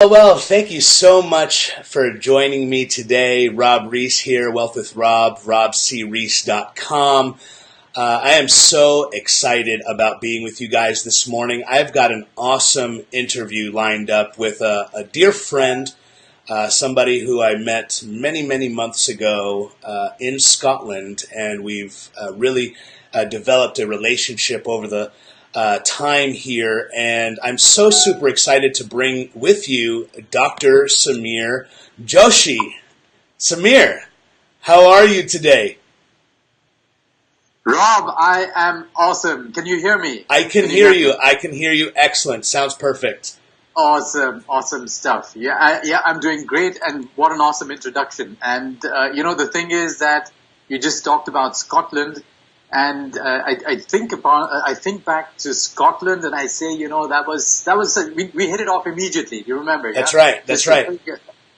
Well, thank you so much for joining me today. Rob Reese here, Wealth with Rob, robcreese.com. I am so excited about being with you guys this morning. I've got an awesome interview lined up with a dear friend, somebody who I met many months ago in Scotland, and we've really developed a relationship over the time here, and I'm so super excited to bring with you Dr. Sameer Joshi. Sameer, how are you today? Rob, I am awesome. Can you hear me? I can hear you. I can hear you. Excellent. Sounds perfect. Awesome stuff. I'm doing great, and what an awesome introduction. And the thing is that you just talked about Scotland. And I think back to Scotland, and I say, we hit it off immediately. You remember? That's right. That's right.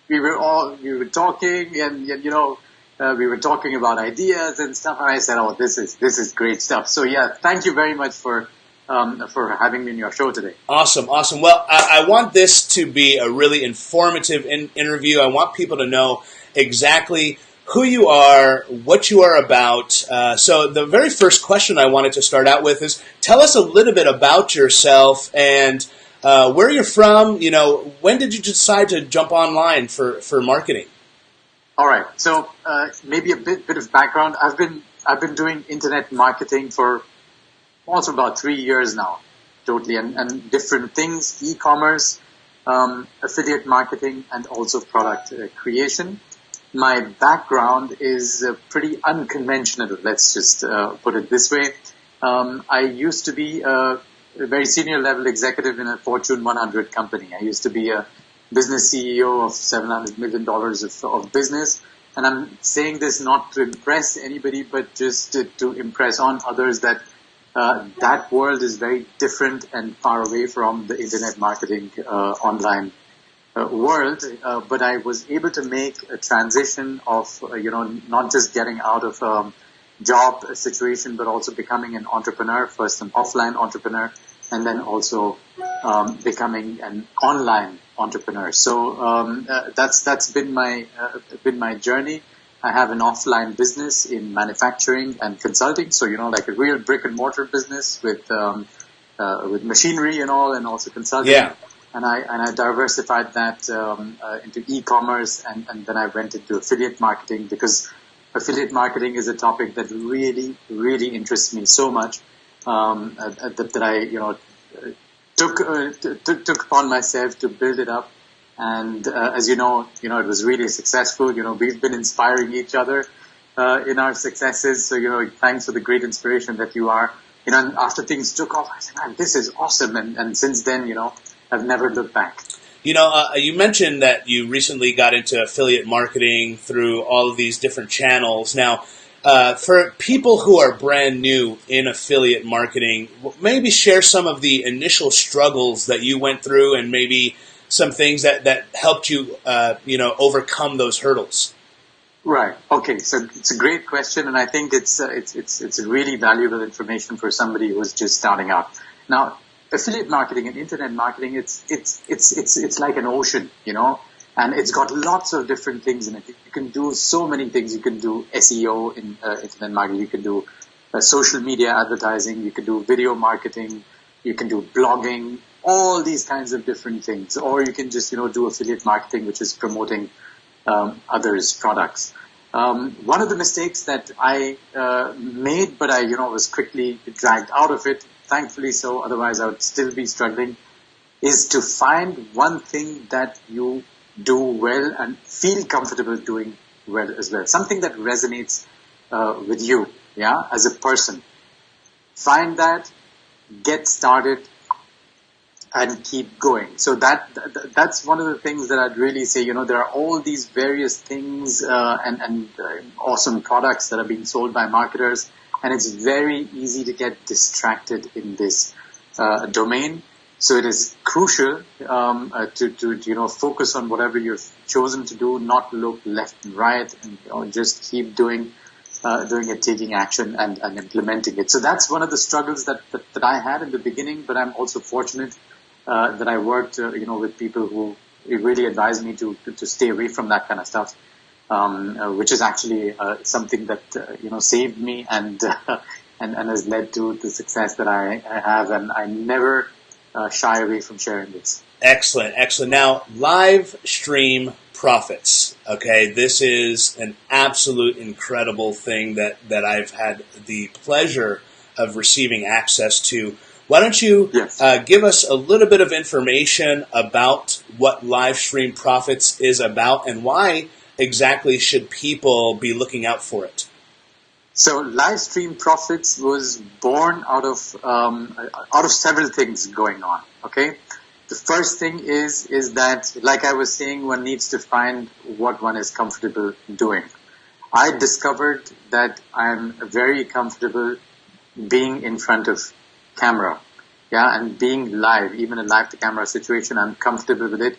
We were talking, and we were talking about ideas and stuff. And I said, "Oh, this is great stuff." So yeah, thank you very much for having me in your show today. Awesome. Well, I want this to be a really informative interview. I want people to know exactly who you are, what you are about. So the very first question I wanted to start out with is, tell us a little bit about yourself and where you're from. When did you decide to jump online for marketing? All right. So maybe a bit of background. I've been doing internet marketing for also about 3 years now, totally, and different things: e-commerce, affiliate marketing, and also product creation. My background is pretty unconventional, let's just put it this way. I used to be a very senior level executive in a Fortune 100 company. I used to be a business CEO of $700 million of business. And I'm saying this not to impress anybody, but just to impress on others that that world is very different and far away from the internet marketing online world, but I was able to make a transition of, not just getting out of a job situation, but also becoming an entrepreneur, first an offline entrepreneur, and then also becoming an online entrepreneur. So that's been my journey. I have an offline business in manufacturing and consulting, so like a real brick and mortar business with machinery and all, and also consulting. Yeah. And I diversified that into e-commerce, and then I went into affiliate marketing, because affiliate marketing is a topic that really interests me so much that I took upon myself to build it up. And as you know, it was really successful. We've been inspiring each other in our successes. So thanks for the great inspiration that you are. And after things took off, I said, "Man, this is awesome." And since then, I've never looked back. You mentioned that you recently got into affiliate marketing through all of these different channels. Now, for people who are brand new in affiliate marketing, maybe share some of the initial struggles that you went through, and maybe some things that helped you, overcome those hurdles. Right. Okay. So it's a great question, and I think it's really valuable information for somebody who's just starting out. Now, affiliate marketing and internet marketing, it's like an ocean, and it's got lots of different things in it. You can do so many things. You can do SEO in internet marketing. You can do social media advertising. You can do video marketing. You can do blogging. All these kinds of different things. Or you can just do affiliate marketing, which is promoting others' products. One of the mistakes that I made, but I was quickly dragged out of it, thankfully so, otherwise I would still be struggling, is to find one thing that you do well and feel comfortable doing well as well. Something that resonates with you, as a person. Find that, get started, and keep going. So that's one of the things that I'd really say. There are all these various things and awesome products that are being sold by marketers, and it's very easy to get distracted in this domain. So it is crucial to focus on whatever you've chosen to do, not look left and right, and just keep doing it, taking action and implementing it. So that's one of the struggles that I had in the beginning, but I'm also fortunate that I worked with people who really advised me to stay away from that kind of stuff, which is actually something that saved me and and has led to the success that I have, and I never shy away from sharing this. Excellent, excellent. Now, live stream profits. Okay, this is an absolute incredible thing that I've had the pleasure of receiving access to. Why don't you give us a little bit of information about what live stream profits is about, and why exactly should people be looking out for it? So live stream profits was born out of several things going on. Okay, the first thing is that, like I was saying, one needs to find what one is comfortable doing. I discovered that I'm very comfortable being in front of camera, and being live, even a live to camera situation. I'm comfortable with it.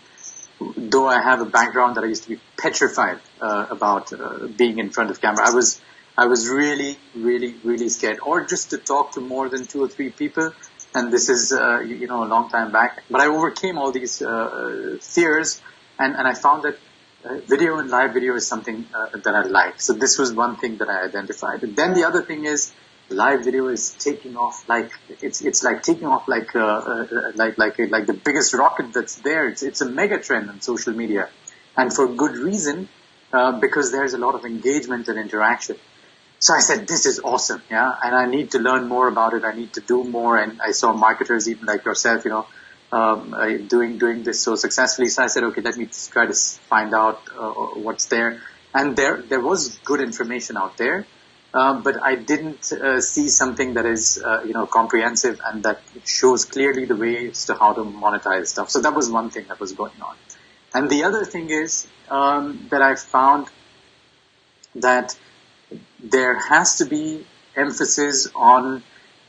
Though I have a background that I used to be petrified about being in front of camera. I was really, really, really scared, or just to talk to more than 2 or 3 people. And this is, a long time back. But I overcame all these fears, and I found that video and live video is something that I like. So this was one thing that I identified. And then the other thing is, live video is taking off like it's like taking off like the biggest rocket that's there. It's a mega trend on social media, and for good reason, because there's a lot of engagement and interaction. So I said, this is awesome, and I need to learn more about it. I need to do more. And I saw marketers, even like yourself, doing this so successfully. So I said, okay, let me try to find out what's there. And there was good information out there, but I didn't see something that is comprehensive and that shows clearly the ways to how to monetize stuff. So that was one thing that was going on. And the other thing is that I found that there has to be emphasis on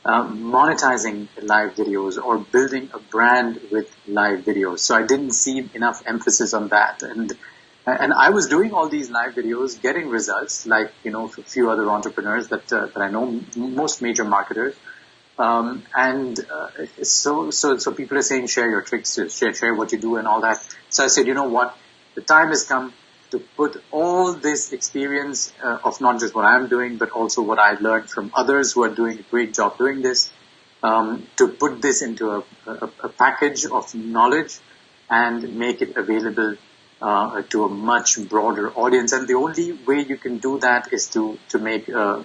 monetizing live videos or building a brand with live videos. So I didn't see enough emphasis on that. And I was doing all these live videos, getting results, like, a few other entrepreneurs that I know, most major marketers. So people are saying, share your tricks, share what you do and all that. So I said, you know what? The time has come to put all this experience of not just what I'm doing, but also what I learned from others who are doing a great job doing this, to put this into a package of knowledge and make it available to a much broader audience. And the only way you can do that is to make a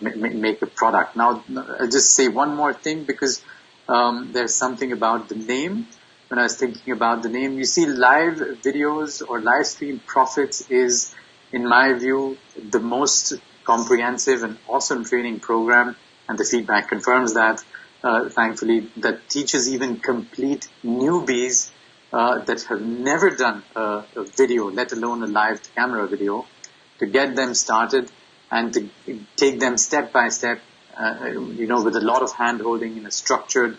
product. Now, I'll just say one more thing, because there's something about the name. When I was thinking about the name, you see, live videos or live stream profits is, in my view, the most comprehensive and awesome training program, and the feedback confirms that, thankfully, that teaches even complete newbies that have never done a video, let alone a live camera video, to get them started and to take them step by step, with a lot of hand holding in a structured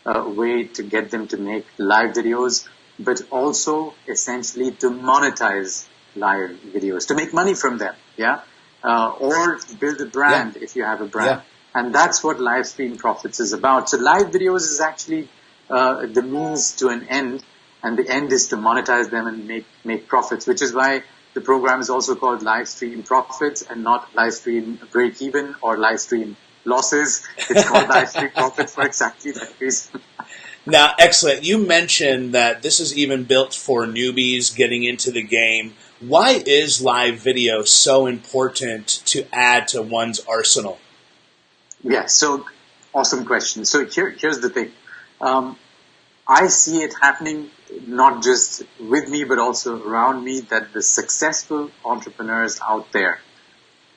way to get them to make live videos, but also essentially to monetize live videos, to make money from them, or build a brand if you have a brand. And that's what live stream profits is about. So live videos is actually the means to an end, and the end is to monetize them and make profits, which is why the program is also called live stream profits and not live stream break even or live stream losses. It's called live stream profits for exactly that reason. Now, excellent. You mentioned that this is even built for newbies getting into the game. Why is live video so important to add to one's arsenal? Yeah, so awesome question. So here's the thing. I see it happening not just with me, but also around me, that the successful entrepreneurs out there,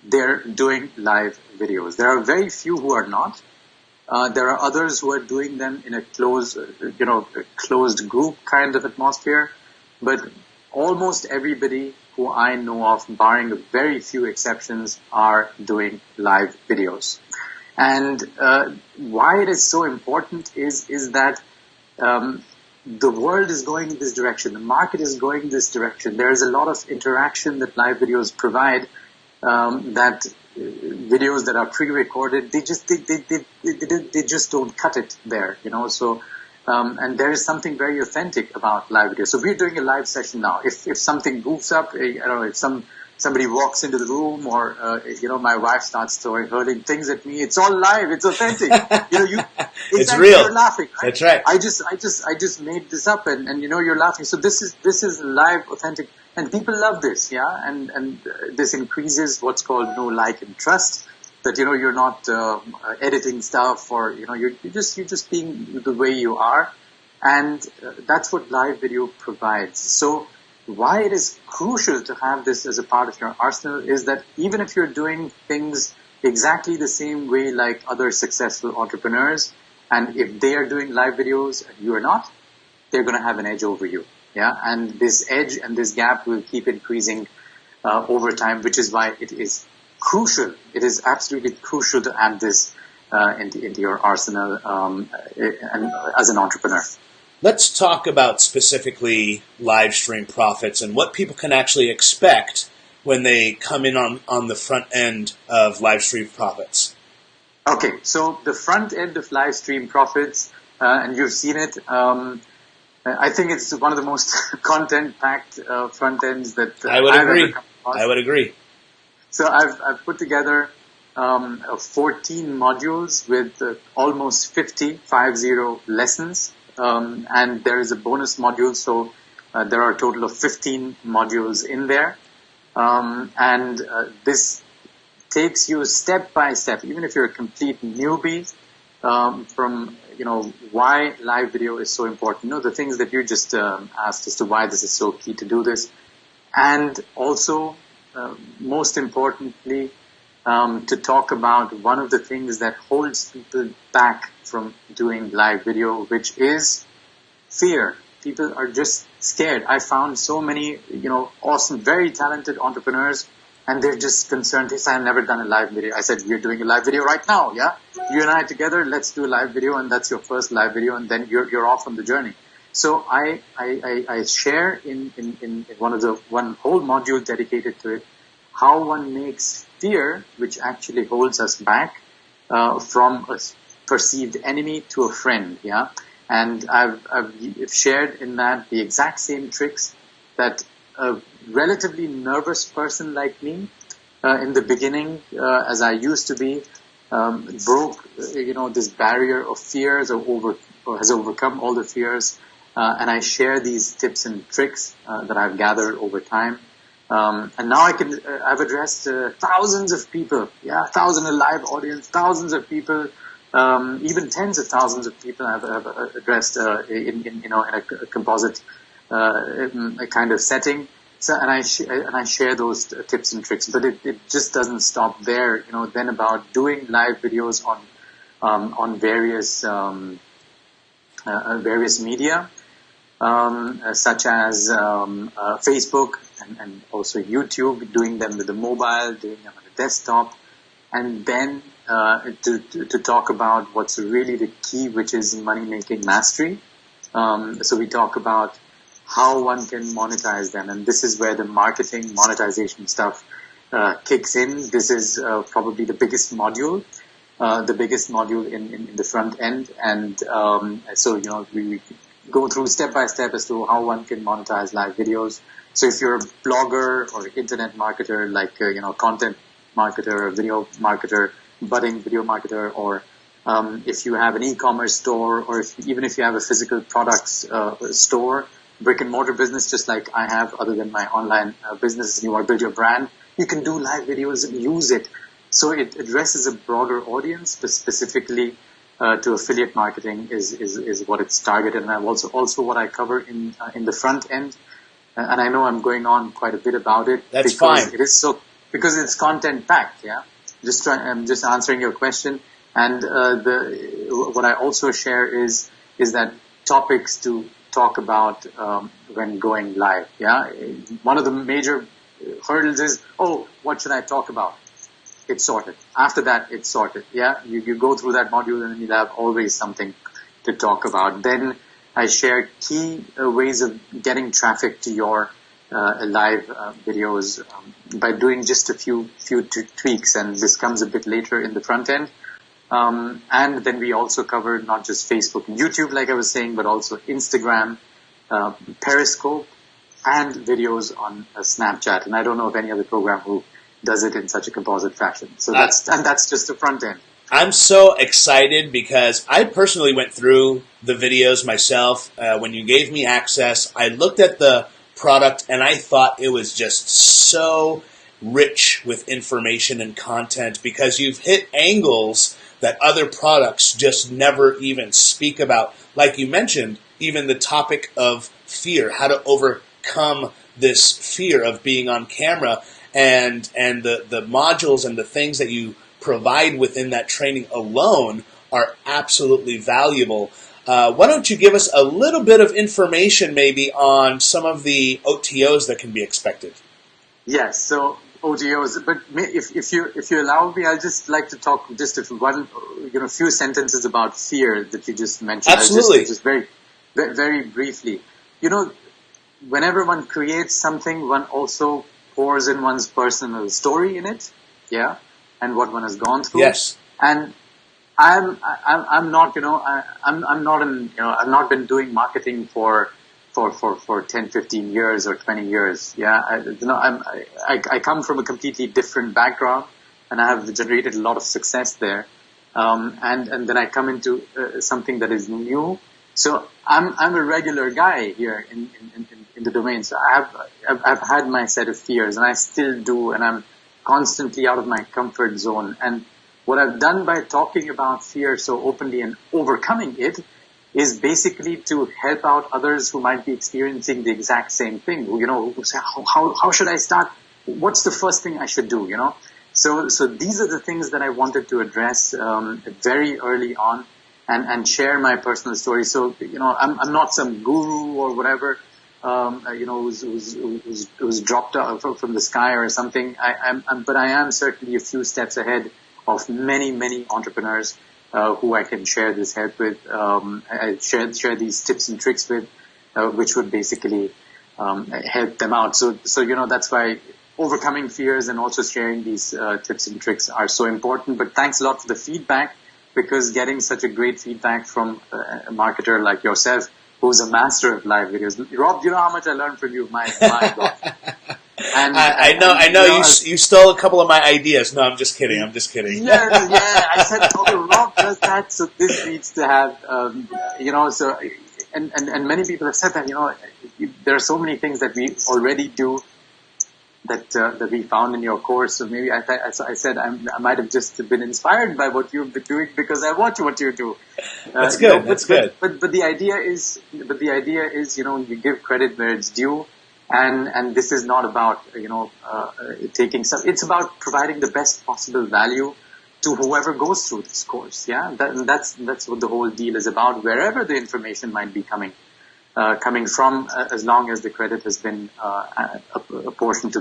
they're doing live videos. There are very few who are not. There are others who are doing them in a closed group kind of atmosphere. But almost everybody who I know of, barring a very few exceptions, are doing live videos. And why it is so important is that the world is going in this direction. The market is going in this direction. There is a lot of interaction that live videos provide, that videos that are pre-recorded, they just don't cut it there, So And there is something very authentic about live video. So we're doing a live session now. If something goofs up, I don't know, if somebody walks into the room, or my wife starts hurling things at me, it's all live. It's authentic. It's real. You're laughing. Right? That's right. I just made this up, and you're laughing. So this is live, authentic, and people love this. Yeah, and this increases what's called know, like, and trust. That you're not editing stuff, or you're just being the way you are, and that's what live video provides. So why it is crucial to have this as a part of your arsenal is that even if you're doing things exactly the same way like other successful entrepreneurs, and if they are doing live videos and you are not, they're going to have an edge over you. Yeah, and this edge and this gap will keep increasing over time, which is why it is crucial. It is absolutely crucial to add this into your arsenal and as an entrepreneur. Let's talk about specifically live stream profits and what people can actually expect when they come in on the front end of live stream profits. Okay, so the front end of live stream profits, and you've seen it, I think it's one of the most content-packed front ends that I would I've agree. ever come across. I would agree. So I've put together 14 modules with almost 50 lessons, and there is a bonus module. So there are a total of 15 modules in there, and this takes you step by step, even if you're a complete newbie, from why live video is so important. The things that you just asked as to why this is so key to do this, and also. Most importantly, to talk about one of the things that holds people back from doing live video, which is fear. People are just scared. I found so many, awesome, very talented entrepreneurs, and they're just concerned. Yes, I've never done a live video. I said, we're doing a live video right now. Yeah, you and I together, let's do a live video, and that's your first live video, and then you're off on the journey. So I share in one whole module dedicated to it, how one makes fear, which actually holds us back, from a perceived enemy to a friend. Yeah, and I've shared in that the exact same tricks that a relatively nervous person like me, in the beginning, as I used to be, broke this barrier of fears, or has overcome all the fears. And I share these tips and tricks that I've gathered over time. And now I've addressed thousands of people, thousands of live audience, thousands of people, even tens of thousands of people I've addressed in a composite kind of setting. So and I share those tips and tricks, but it just doesn't stop there. Then about doing live videos on various media. Such as Facebook and also YouTube, doing them with the mobile, doing them on the desktop, and then to talk about what's really the key, which is money-making mastery. So we talk about how one can monetize them, and this is where the marketing, monetization stuff kicks in. This is probably the biggest module in the front end, and so we go through step by step as to how one can monetize live videos. So if you're a blogger or internet marketer, like content marketer, video marketer, budding video marketer, or if you have an e-commerce store, or even if you have a physical products store, brick and mortar business, just like I have, other than my online business, and you want to build your brand, you can do live videos and use it. So it addresses a broader audience, but specifically to affiliate marketing is what it's targeted. And I've also what I cover in the front end. And I know I'm going on quite a bit about it. That's because fine. It is because it's content packed. Yeah. I'm just answering your question. And what I also share is that topics to talk about when going live. Yeah. One of the major hurdles is, what should I talk about? It's sorted. After that, it's sorted. Yeah, you go through that module and you'll have always something to talk about. Then I share key ways of getting traffic to your live videos by doing just a few tweaks, and this comes a bit later in the front end. And then we also covered not just Facebook and YouTube, like I was saying, but also Instagram, Periscope, and videos on Snapchat. And I don't know of any other program who does it in such a composite fashion. So that's just the front end. I'm so excited because I personally went through the videos myself. When you gave me access, I looked at the product and I thought it was just so rich with information and content because you've hit angles that other products just never even speak about. Like you mentioned, even the topic of fear, how to overcome this fear of being on camera, and the modules and the things that you provide within that training alone are absolutely valuable. Why don't you give us a little bit of information maybe on some of the OTOs that can be expected? Yes, so OTOs, but if you allow me, I'll just like to talk just a few sentences about fear that you just mentioned. Absolutely. Just very, very briefly. Whenever one creates something, one also pours in one's personal story in it, yeah, and what one has gone through. Yes. And I'm not, I'm not I've not been doing marketing for 10, 15 years or 20 years. Yeah. I come from a completely different background and I have generated a lot of success there. And then I come into something that is new. So I'm a regular guy here in the domain. So I've had my set of fears and I still do. And I'm constantly out of my comfort zone. And what I've done by talking about fear so openly and overcoming it is basically to help out others who might be experiencing the exact same thing. Who say, how should I start? What's the first thing I should do? So these are the things that I wanted to address very early on and share my personal story. So I'm not some guru or whatever. Who's dropped out from the sky or something. But I am certainly a few steps ahead of many entrepreneurs who I can share this help with. I share these tips and tricks with, which would basically help them out. So that's why overcoming fears and also sharing these tips and tricks are so important. But thanks a lot for the feedback, because getting such a great feedback from a marketer like yourself, who's a master of live videos. Rob, you know how much I learned from you? My God. I know. You stole a couple of my ideas. No, I'm just kidding. Yeah. I said, Rob does that, so this needs to have, So, and many people have said that, there are so many things that we already do that we found in your course. So maybe I said I might have just been inspired by what you've been doing because I watch what you do. That's good. That's good. But the idea is, you give credit where it's due. And this is not about, taking some, it's about providing the best possible value to whoever goes through this course. Yeah. That's what the whole deal is about, wherever the information might be coming from, as long as the credit has been, apportioned to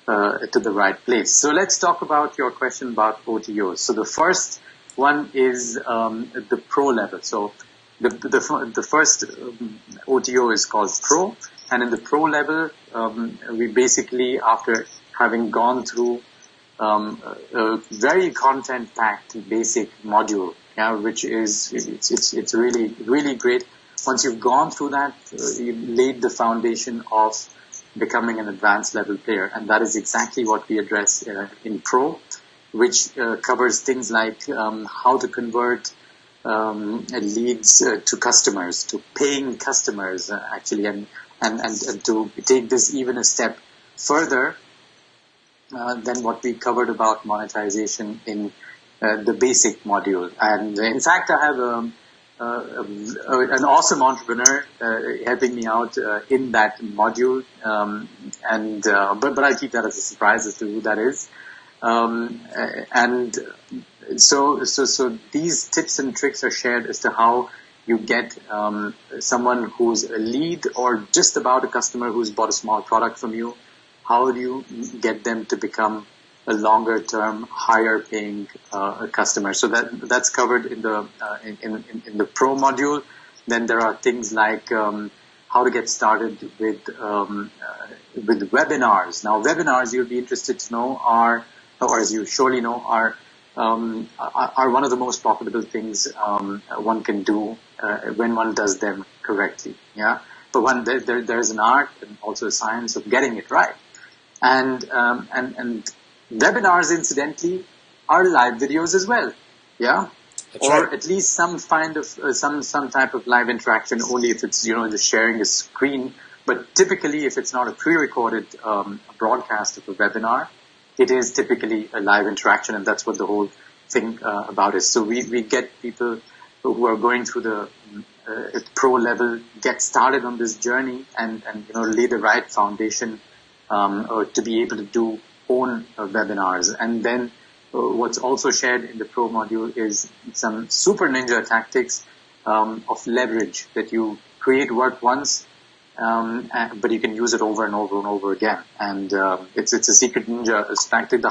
the right place. So let's talk about your question about OTOs. So the first one is, the pro level. So the first OTO is called Pro. And in the pro level, we basically, after having gone through a very content-packed basic module, which is it's really, really great. Once you've gone through that, you've laid the foundation of becoming an advanced level player, and that is exactly what we address in Pro, which covers things like how to convert leads to customers, to paying customers, actually, and to take this even a step further than what we covered about monetization in the basic module. And in fact, I have an awesome entrepreneur helping me out in that module, but I'll keep that as a surprise as to who that is. So these tips and tricks are shared as to how you get someone who's a lead or just about a customer who's bought a small product from you. How do you get them to become a longer term, higher paying customer? So that's covered in the Pro module. Then there are things like how to get started with webinars. Now, webinars, you'll be interested to know, are, or as you surely know, are are one of the most profitable things one can do when one does them correctly. Yeah, but there's an art and also a science of getting it right. And webinars, incidentally, are live videos as well. Yeah. That's or right. at least some kind of some type of live interaction, only if it's just sharing a screen. But typically, if it's not a pre-recorded broadcast of a webinar, it is typically a live interaction, and that's what the whole thing about is. So we get people who are going through the pro level get started on this journey and lay the right foundation to be able to do own webinars. And then what's also shared in the pro module is some super ninja tactics of leverage that you create work once, but you can use it over and over and over again. And it's a secret ninja tactic.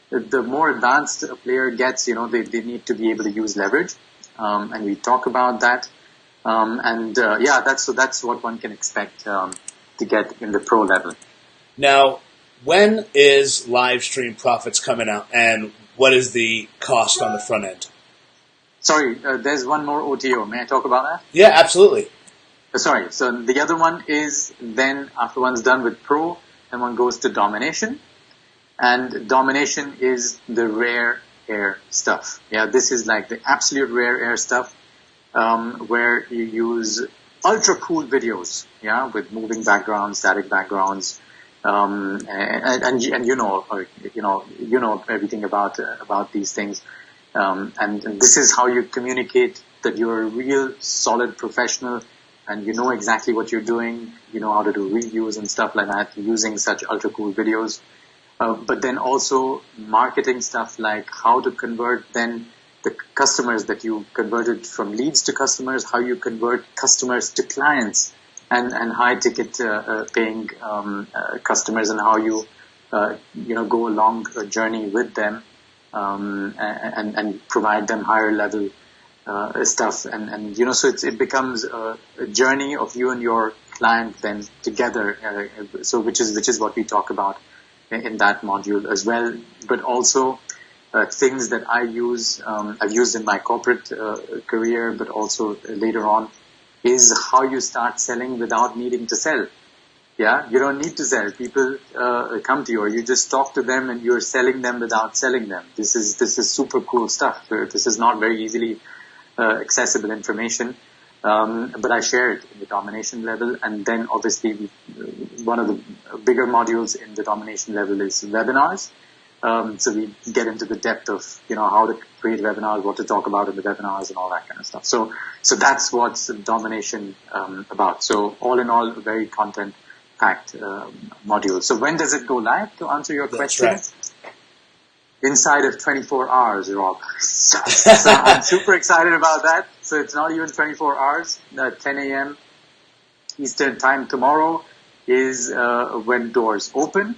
The more advanced a player gets, they need to be able to use leverage, and we talk about that. That's what one can expect to get in the pro level. Now, when is live stream profits coming out, and what is the cost on the front end? Sorry, there's one more OTO. May I talk about that? Yeah, absolutely. Sorry. So the other one is then after one's done with pro, then one goes to domination. And domination is the rare air stuff. Yeah, this is like the absolute rare air stuff, where you use ultra cool videos, yeah, with moving backgrounds, static backgrounds, and you know everything about these things, and this is how you communicate that you're a real solid professional, and you know exactly what you're doing. You know how to do reviews and stuff like that using such ultra cool videos. But then also marketing stuff like how to convert then the customers that you converted from leads to customers, how you convert customers to clients and high ticket paying customers, and how you go along a journey with them and provide them higher level stuff, and so it becomes a journey of you and your client then together. So which is what we talk about in that module as well, but also things that I've used in my corporate career, but also later on, is how you start selling without needing to sell. Yeah, you don't need to sell. People come to you, or you just talk to them, and you're selling them without selling them. This is super cool stuff. This is not very easily accessible information. But I share it in the domination level, and then obviously one of the bigger modules in the domination level is webinars. So we get into the depth of how to create webinars, what to talk about in the webinars, and all that kind of stuff. So that's what's domination about. So all in all, a very content-packed module. So when does it go live? To answer your question. Right. Inside of 24 hours, Rob. So I'm super excited about that. So it's not even 24 hours. 10 a.m. Eastern time tomorrow is when doors open.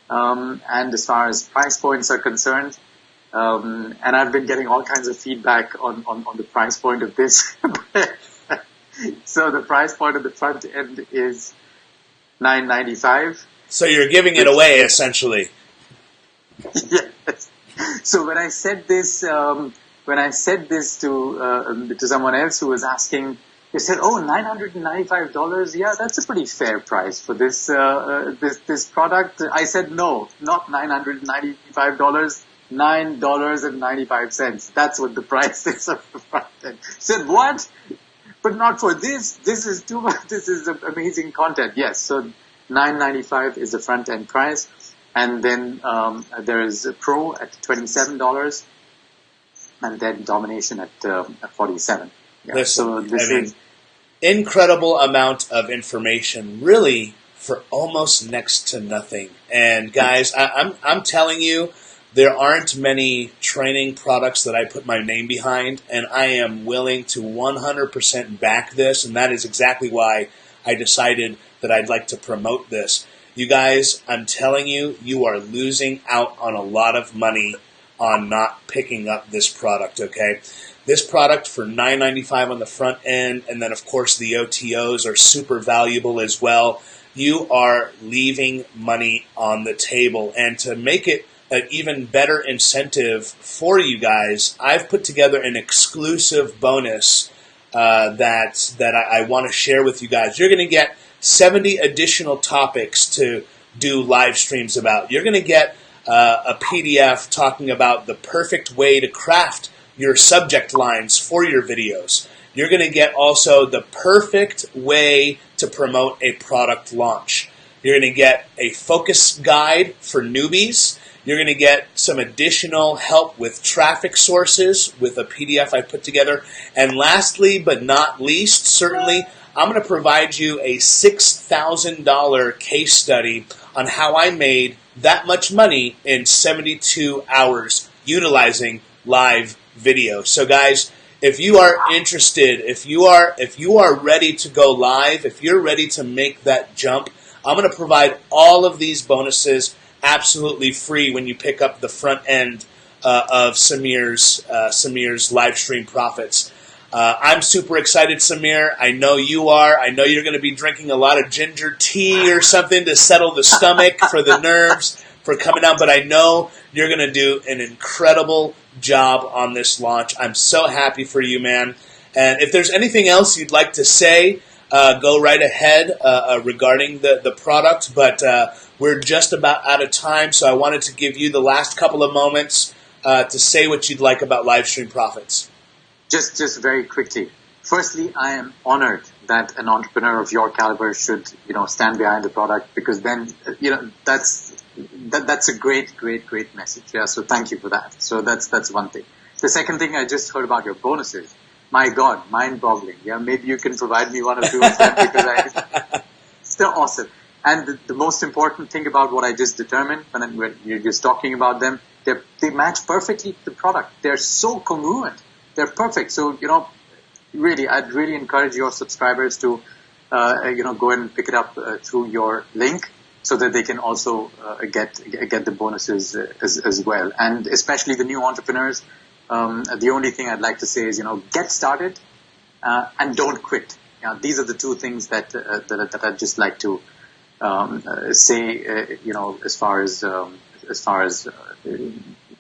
And as far as price points are concerned, and I've been getting all kinds of feedback on the price point of this. So the price point of the front end is $9.95. So you're giving it away, essentially. Yes. So when I said this to someone else who was asking, they said, "Oh, $995. Yeah, that's a pretty fair price for this this product." I said, "No, not $995. $9.95. That's what the price is of the front end." I said, "What? But not for this. This is too much. This is amazing content." Yes. So $9.95 is the front end price. And then there is a Pro at $27, and then Domination at $47. Yeah. Listen, so this is incredible amount of information, really, for almost next to nothing. And guys, I'm telling you, there aren't many training products that I put my name behind, and I am willing to 100% back this, and that is exactly why I decided that I'd like to promote this. You guys, I'm telling you, you are losing out on a lot of money on not picking up this product, okay? This product for $9.95 on the front end, and then, of course, the OTOs are super valuable as well. You are leaving money on the table. And to make it an even better incentive for you guys, I've put together an exclusive bonus that I want to share with you guys. You're going to get 70 additional topics to do live streams about. You're going to get a PDF talking about the perfect way to craft your subject lines for your videos. You're going to get also the perfect way to promote a product launch. You're going to get a focus guide for newbies. You're going to get some additional help with traffic sources with a PDF I put together. And lastly, but not least, certainly, I'm going to provide you a $6,000 case study on how I made that much money in 72 hours utilizing live video. So guys, if you are interested, if you are ready to go live, if you're ready to make that jump, I'm going to provide all of these bonuses absolutely free when you pick up the front end of Sameer's live stream profits. I'm super excited, Sameer. I know you are. I know you're going to be drinking a lot of ginger tea or something to settle the stomach for the nerves for coming out, but I know you're going to do an incredible job on this launch. I'm so happy for you, man. And if there's anything else you'd like to say, go right ahead regarding the product, but we're just about out of time, so I wanted to give you the last couple of moments to say what you'd like about live stream profits. Just very quickly. Firstly, I am honored that an entrepreneur of your caliber should, stand behind the product, because then, that's a great message. Yeah. So thank you for that. So that's one thing. The second thing, I just heard about your bonuses. My God, mind-boggling. Yeah. Maybe you can provide me one or two of them, because they're awesome. And the most important thing about what I just determined, when you're just talking about them, they match perfectly to the product. They're so congruent. They're perfect. So, really, I'd really encourage your subscribers to, go and pick it up through your link, so that they can also get the bonuses as well. And especially the new entrepreneurs, the only thing I'd like to say is, get started and don't quit. These are the two things that I'd just like to say, as far as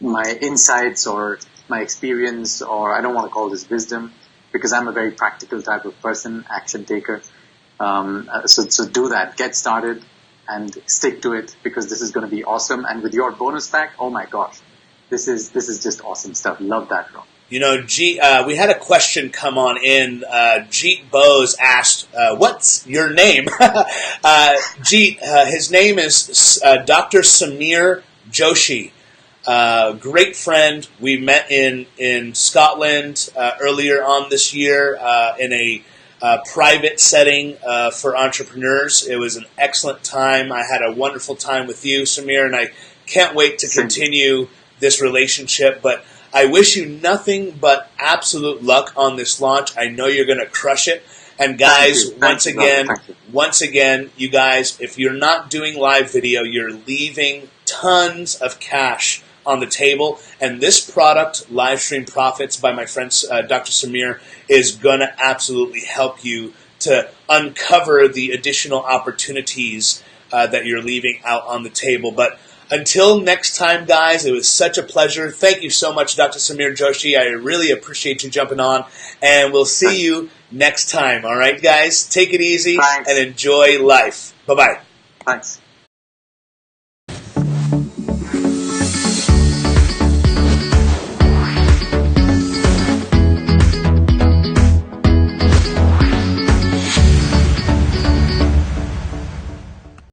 my insights or my experience, or I don't want to call this wisdom, because I'm a very practical type of person, action taker. So do that. Get started and stick to it, because this is going to be awesome. And with your bonus pack, oh my gosh, this is just awesome stuff. Love that, bro. We had a question come on in. Jeet Bose asked, what's your name? Jeet, his name is Dr. Sameer Joshi. Great friend. We met in Scotland earlier on this year in a private setting for entrepreneurs. It was an excellent time. I had a wonderful time with you, Sameer, and I can't wait to continue this relationship. But I wish you nothing but absolute luck on this launch. I know you're going to crush it. And guys, once again, you guys, if you're not doing live video, you're leaving tons of cash on the table. And this product, Live Stream Profits by my friend Dr. Sameer, is going to absolutely help you to uncover the additional opportunities that you're leaving out on the table. But until next time, guys, it was such a pleasure. Thank you so much, Dr. Sameer Joshi. I really appreciate you jumping on. And we'll see you next time. All right, guys? Take it easy and enjoy life. Bye-bye. Thanks.